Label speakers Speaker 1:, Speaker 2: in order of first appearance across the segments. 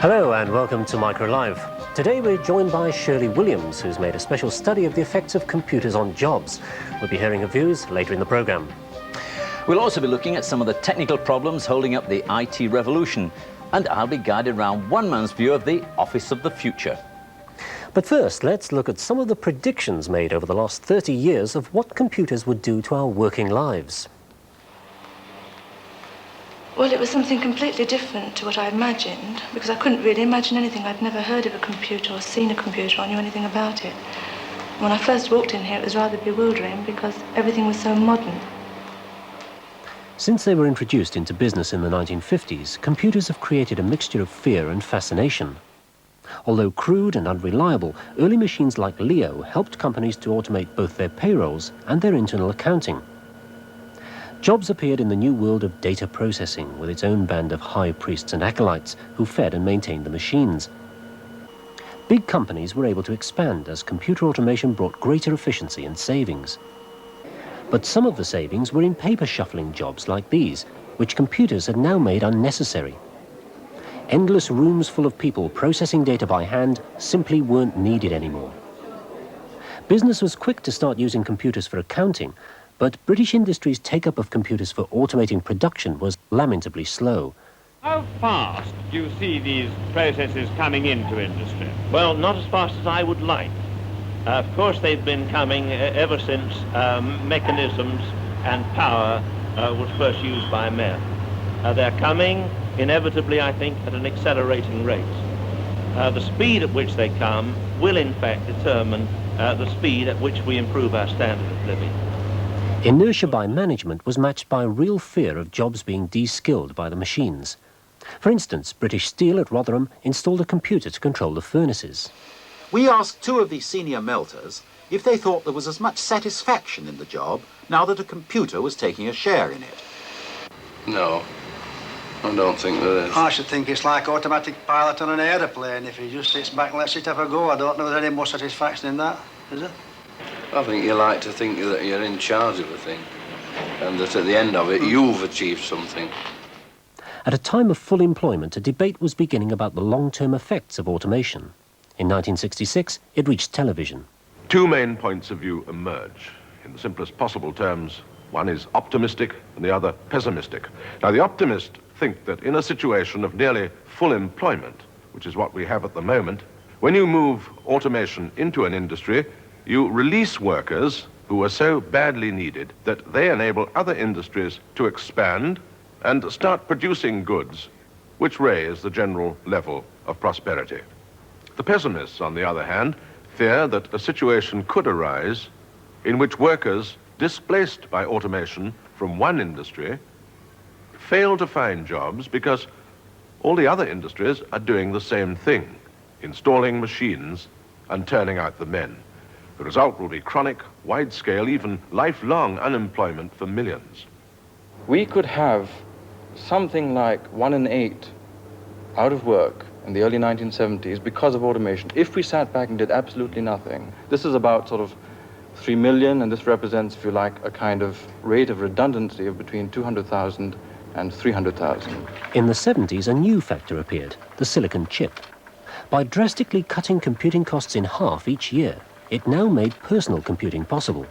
Speaker 1: Hello and welcome to Micro Live. Today we're joined by Shirley Williams, who's made a special study of the effects of computers on jobs. We'll be hearing her views later in the programme.
Speaker 2: We'll also be looking at some of the technical problems holding up the IT revolution, and I'll be guided around one man's view of the office of the future.
Speaker 1: But first, let's look at some of the predictions made over the last 30 years of what computers would do to our working lives.
Speaker 3: Well, it was something completely different to what I imagined, because I couldn't really imagine anything. I'd never heard of a computer or seen a computer or knew anything about it. When I first walked in here, it was rather bewildering because everything was so modern.
Speaker 1: Since they were introduced into business in the 1950s, computers have created a mixture of fear and fascination. Although crude and unreliable, early machines like Leo helped companies to automate both their payrolls and their internal accounting. Jobs appeared in the new world of data processing, with its own band of high priests and acolytes who fed and maintained the machines. Big companies were able to expand as computer automation brought greater efficiency and savings. But some of the savings were in paper shuffling jobs like these, which computers had now made unnecessary. Endless rooms full of people processing data by hand simply weren't needed anymore. Business was quick to start using computers for accounting, but British industry's take-up of computers for automating production was lamentably slow.
Speaker 4: How fast do you see these processes coming into industry? Well, not as fast as I would like. Of course, they've been coming ever since mechanisms and power was first used by men. They're coming, inevitably, I think, at an accelerating rate. The speed at which they come will, in fact, determine the speed at which we improve our standard of living.
Speaker 1: Inertia by management was matched by real fear of jobs being de-skilled by the machines. For instance, British Steel at Rotherham installed a computer to control the furnaces.
Speaker 5: We asked two of the senior melters if they thought there was as much satisfaction in the job now that a computer was taking a share in it.
Speaker 6: No, I don't think there is.
Speaker 7: I should think it's like automatic pilot on an aeroplane. If he just sits back and lets it have a go, I don't know there's any more satisfaction in that, is there?
Speaker 6: I think you like to think that you're in charge of a thing and that at the end of it you've achieved something.
Speaker 1: At a time of full employment, a debate was beginning about the long-term effects of automation. In 1966, it reached television.
Speaker 8: Two main points of view emerge. In the simplest possible terms, one is optimistic and the other pessimistic. Now, the optimists think that in a situation of nearly full employment, which is what we have at the moment, when you move automation into an industry, you release workers who are so badly needed that they enable other industries to expand and start producing goods which raise the general level of prosperity. The pessimists, on the other hand, fear that a situation could arise in which workers displaced by automation from one industry fail to find jobs because all the other industries are doing the same thing, installing machines and turning out the men. The result will be chronic, wide-scale, even lifelong unemployment for millions.
Speaker 9: We could have something like 1 in 8 out of work in the early 1970s because of automation, if we sat back and did absolutely nothing. This is about sort of 3 million, and this represents, if you like, a kind of rate of redundancy of between 200,000 and 300,000.
Speaker 1: In the 70s, a new factor appeared, the silicon chip. By drastically cutting computing costs in half each year, it now made personal computing possible.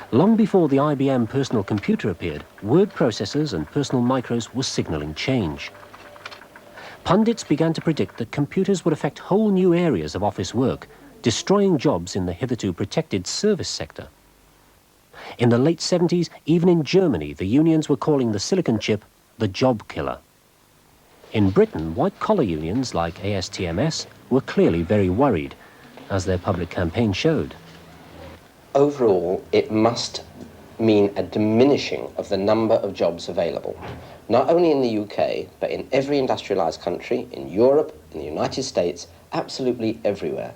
Speaker 1: Long before the IBM personal computer appeared, word processors and personal micros were signaling change. Pundits began to predict that computers would affect whole new areas of office work, destroying jobs in the hitherto protected service sector. In the late 70s, even in Germany, the unions were calling the silicon chip the job killer. In Britain, white-collar unions like ASTMS were clearly very worried, as their public campaign showed.
Speaker 10: Overall, it must mean a diminishing of the number of jobs available, not only in the UK, but in every industrialized country, in Europe, in the United States, absolutely everywhere.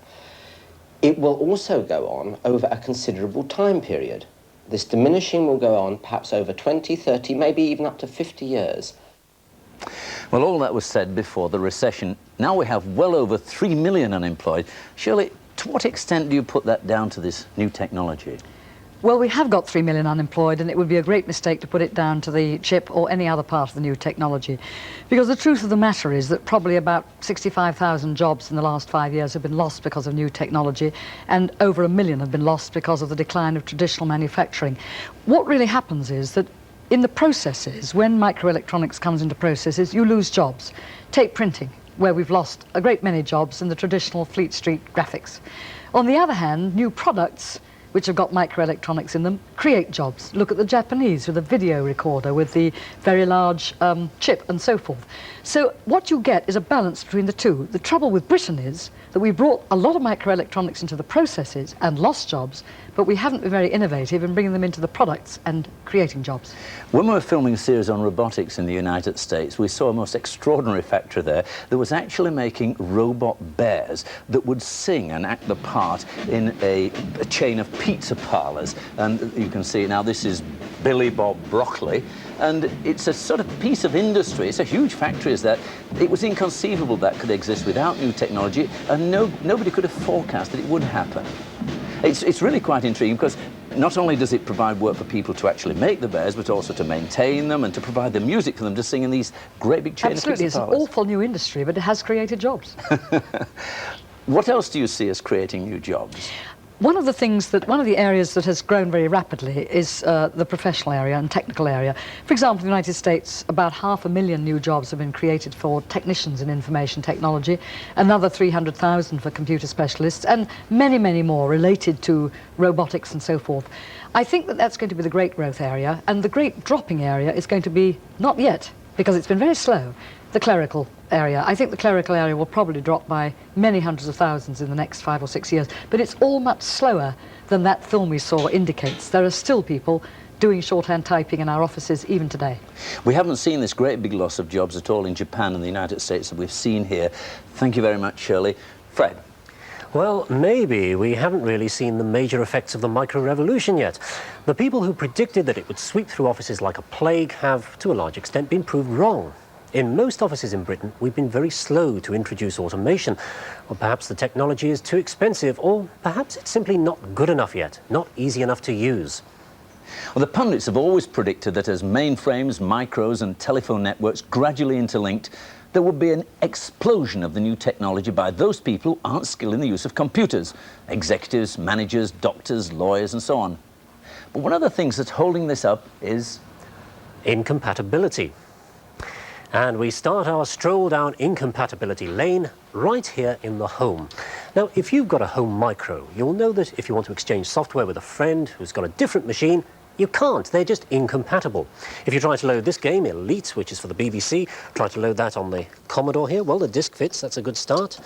Speaker 10: It will also go on over a considerable time period. This diminishing will go on perhaps over 20, 30, maybe even up to 50 years.
Speaker 2: Well, all that was said before the recession. Now we have well over 3 million unemployed. Shirley, to what extent do you put that down to this new technology?
Speaker 11: Well, we have got 3 million unemployed, and it would be a great mistake to put it down to the chip or any other part of the new technology. Because the truth of the matter is that probably about 65,000 jobs in the last 5 years have been lost because of new technology, and over 1 million have been lost because of the decline of traditional manufacturing. What really happens is that in the processes, when microelectronics comes into processes, you lose jobs. Take printing, where we've lost a great many jobs in the traditional Fleet Street graphics. On the other hand, new products which have got microelectronics in them, create jobs. Look at the Japanese with a video recorder, with the very large chip and so forth. So what you get is a balance between the two. The trouble with Britain is that we brought a lot of microelectronics into the processes and lost jobs, but we haven't been very innovative in bringing them into the products and creating jobs.
Speaker 2: When we were filming a series on robotics in the United States, we saw a most extraordinary factory there that was actually making robot bears that would sing and act the part in a chain of pizza parlors. And you can see now this is Billy Bob Broccoli, and it's a sort of piece of industry. It's a huge factory, is that it was inconceivable that could exist without new technology, and nobody could have forecast that it would happen. It's really quite intriguing, because not only does it provide work for people to actually make the bears, but also to maintain them and to provide the music for them to sing in these great big chain of pizza parlors.
Speaker 11: Absolutely, it's an awful new industry, but it has created jobs.
Speaker 2: What else do you see as creating new jobs?
Speaker 11: One of the areas that has grown very rapidly is the professional area and technical area. For example, in the United States, about 500,000 new jobs have been created for technicians in information technology, another 300,000 for computer specialists, and many, many more related to robotics and so forth. I think that that's going to be the great growth area, and the great dropping area is going to be, not yet, because it's been very slow, the clerical area. I think the clerical area will probably drop by many hundreds of thousands in the next 5 or 6 years, but it's all much slower than that film we saw indicates. There are still people doing shorthand typing in our offices even today.
Speaker 2: We haven't seen this great big loss of jobs at all in Japan and the United States that we've seen here. Thank you very much, Shirley. Fred?
Speaker 1: Well, maybe we haven't really seen the major effects of the micro-revolution yet. The people who predicted that it would sweep through offices like a plague have, to a large extent, been proved wrong. In most offices in Britain, we've been very slow to introduce automation. Or perhaps the technology is too expensive, or perhaps it's simply not good enough yet, not easy enough to use.
Speaker 2: Well, the pundits have always predicted that as mainframes, micros and telephone networks gradually interlinked, there would be an explosion of the new technology by those people who aren't skilled in the use of computers. Executives, managers, doctors, lawyers and so on. But one of the things that's holding this up is
Speaker 1: incompatibility. And we start our stroll down incompatibility lane right here in the home. Now, if you've got a home micro, you'll know that if you want to exchange software with a friend who's got a different machine, you can't. They're just incompatible. If you try to load this game, Elite, which is for the BBC, try to load that on the Commodore here, well, the disk fits, that's a good start.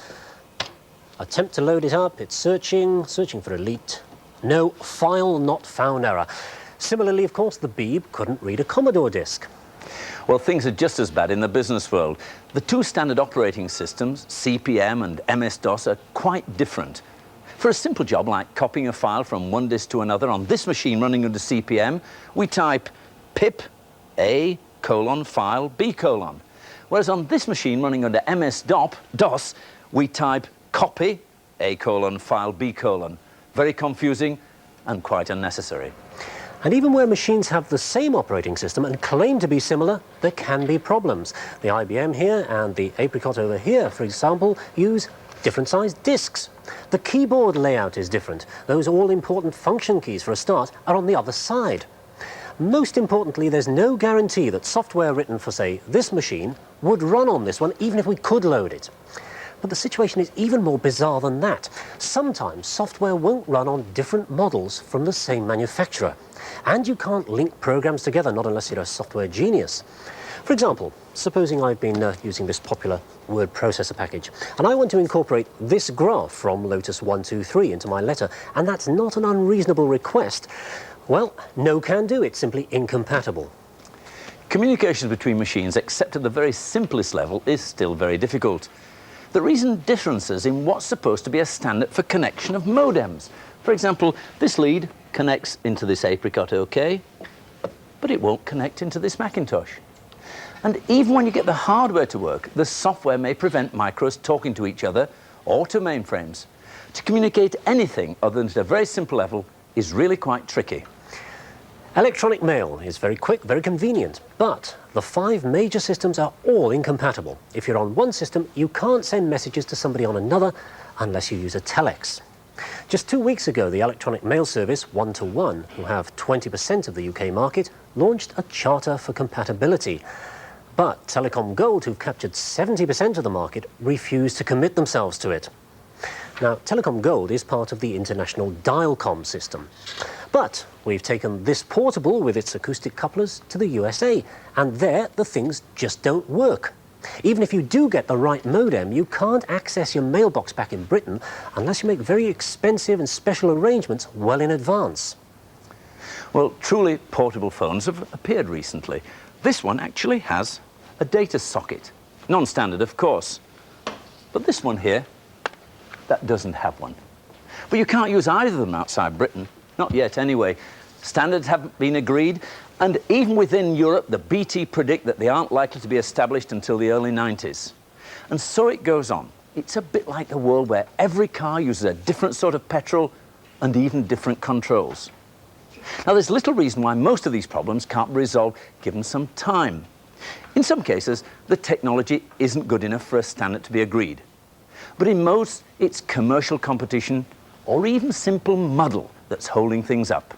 Speaker 1: Attempt to load it up, it's searching for Elite. No, file not found error. Similarly, of course, the Beeb couldn't read a Commodore disk.
Speaker 2: Well, things are just as bad in the business world. The two standard operating systems, CP/M and MS-DOS, are quite different. For a simple job like copying a file from one disk to another on this machine running under CP/M, we type pip A:"file B:". Whereas on this machine running under MS-DOS, we type copy A:"file B:". Very confusing and quite unnecessary.
Speaker 1: And even where machines have the same operating system and claim to be similar, there can be problems. The IBM here and the Apricot over here, for example, use different sized disks. The keyboard layout is different. Those all-important function keys, for a start, are on the other side. Most importantly, there's no guarantee that software written for, say, this machine would run on this one, even if we could load it. But the situation is even more bizarre than that. Sometimes software won't run on different models from the same manufacturer. And you can't link programs together, not unless you're a software genius. For example, supposing I've been using this popular word processor package, and I want to incorporate this graph from Lotus 123 into my letter, and that's not an unreasonable request. Well, no can do, it's simply incompatible.
Speaker 2: Communications between machines, except at the very simplest level, is still very difficult. The reason differences in what's supposed to be a standard for connection of modems. For example, this lead connects into this Apricot OK, but it won't connect into this Macintosh. And even when you get the hardware to work, the software may prevent micros talking to each other or to mainframes. To communicate anything other than at a very simple level is really quite tricky.
Speaker 1: Electronic mail is very quick, very convenient, but the 5 major systems are all incompatible. If you're on one system, you can't send messages to somebody on another unless you use a telex. Just 2 weeks ago, the electronic mail service 1-to-1, who have 20% of the UK market, launched a charter for compatibility. But Telecom Gold, who've captured 70% of the market, refuse to commit themselves to it. Now, Telecom Gold is part of the international Dialcom system. But we've taken this portable with its acoustic couplers to the USA, and there the things just don't work. Even if you do get the right modem, you can't access your mailbox back in Britain unless you make very expensive and special arrangements well in advance.
Speaker 2: Well, truly portable phones have appeared recently. This one actually has a data socket. Non-standard, of course. But this one here, that doesn't have one. But you can't use either of them outside Britain. Not yet, anyway. Standards haven't been agreed, and even within Europe, the BT predict that they aren't likely to be established until the early 90s. And so it goes on. It's a bit like a world where every car uses a different sort of petrol and even different controls. Now, there's little reason why most of these problems can't be resolved given some time. In some cases, the technology isn't good enough for a standard to be agreed. But in most, it's commercial competition or even simple muddle that's holding things up.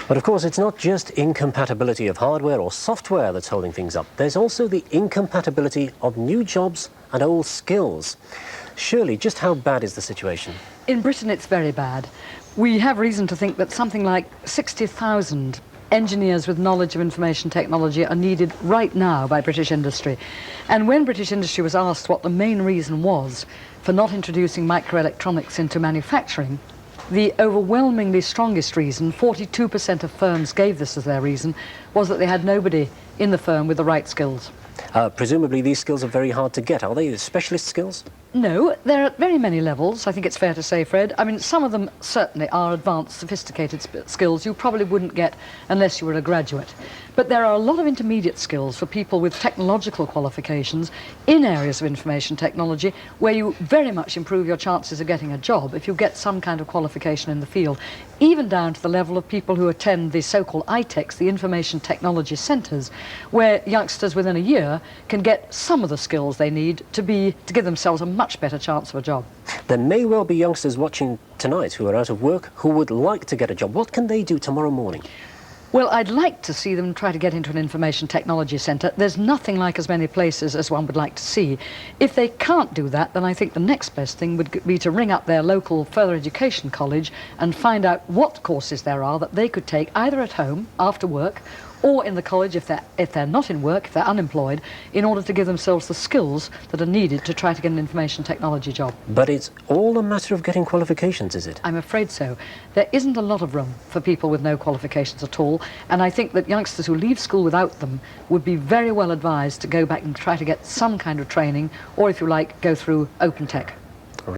Speaker 1: But of course, it's not just incompatibility of hardware or software that's holding things up. There's also the incompatibility of new jobs and old skills. Shirley, just how bad is the situation?
Speaker 11: In Britain, it's very bad. We have reason to think that something like 60,000 engineers with knowledge of information technology are needed right now by British industry. And when British industry was asked what the main reason was for not introducing microelectronics into manufacturing, the overwhelmingly strongest reason, 42% of firms gave this as their reason, was that they had nobody in the firm with the right skills.
Speaker 1: Presumably these skills are very hard to get. Are they specialist skills?
Speaker 11: No, they're at very many levels, I think it's fair to say, Fred. I mean, some of them certainly are advanced, sophisticated skills you probably wouldn't get unless you were a graduate. But there are a lot of intermediate skills for people with technological qualifications in areas of information technology where you very much improve your chances of getting a job if you get some kind of qualification in the field, even down to the level of people who attend the so-called ITECs, the information technology centres, where youngsters within a year can get some of the skills they need to give themselves a much better chance of a job.
Speaker 1: There may well be youngsters watching tonight who are out of work who would like to get a job. What can they do tomorrow morning?
Speaker 11: Well, I'd like to see them try to get into an information technology centre. There's nothing like as many places as one would like to see. If they can't do that, then I think the next best thing would be to ring up their local further education college and find out what courses there are that they could take either at home, after work, or in the college if they're not in work, if they're unemployed, in order to give themselves the skills that are needed to try to get an information technology job.
Speaker 1: But it's all a matter of getting qualifications, is it?
Speaker 11: I'm afraid so. There isn't a lot of room for people with no qualifications at all, and I think that youngsters who leave school without them would be very well advised to go back and try to get some kind of training, or if you like, go through open tech.